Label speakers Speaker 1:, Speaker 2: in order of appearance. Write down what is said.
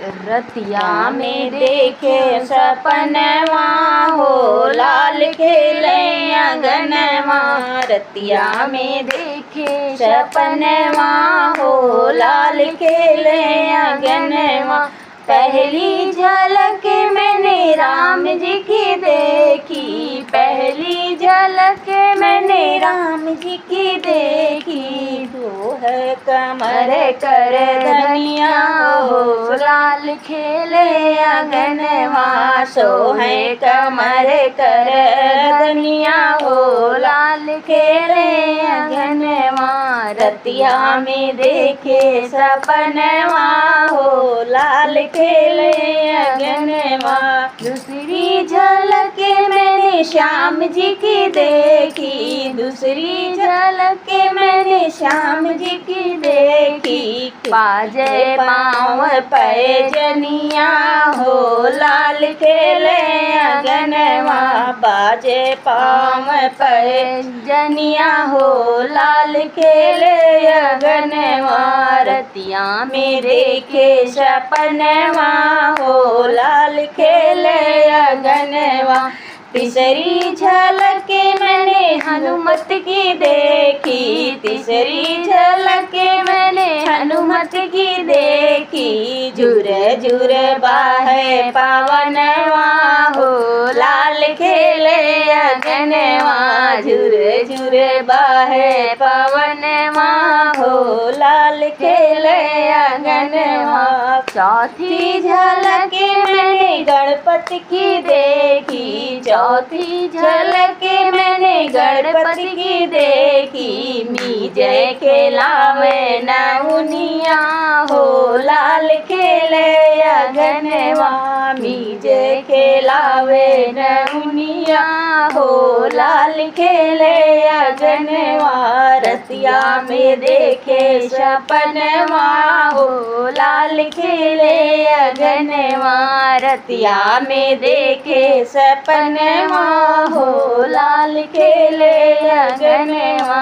Speaker 1: रतिया में देखे सपनवा हो, लाल खेले अगनवा। रतिया में देखे सपनवा हो, लाल खेले अगनवा। पहली झलक मैंने राम जी की देखी, पहली झलक मैंने राम जी की देखी। तो है कमर कर धनिया हो, लाल खेले अगनवा। सो है कमर कर धनिया हो, लाल खेले अगनवा। रतिया में देखे सपनवा हो, लाल खेले अगनवा। दूसरी झलक मैंने श्याम जी की देखी, दूसरी झलक मैंने श्याम जी की देखी। बाजे पाँव पैजनिया हो, लाल खेले अगनवा। बाजे पाँव पैजनिया हो, लाल खेले अगनवा। रतिया में देखे सपनवा हो, लाल खेले अगनवा। तीसरी झलक मैंने हनुमत की देखी, तीसरी झलक मैंने हनुमत की देखी। झुर झुर बाहे पवनवा हो, लाल खेले अगनवा। झुर झुर बाहे पवनवा हो, लाल खेले अगनवा। चौथी झलक मैंने गणपति की देखी, चौथी झलक मैंने गणपति की देखी। मीजे खेलावे नौनिया हो, लाल खेले अगनवा। मीजे खेलावे नौनिया हो, लाल खेले अगनवा। रतिया में देखे सपनवा हो, लाल खेले अगनवा। रतिया में देखे सपनवा हो, लाल खेले अगनवा।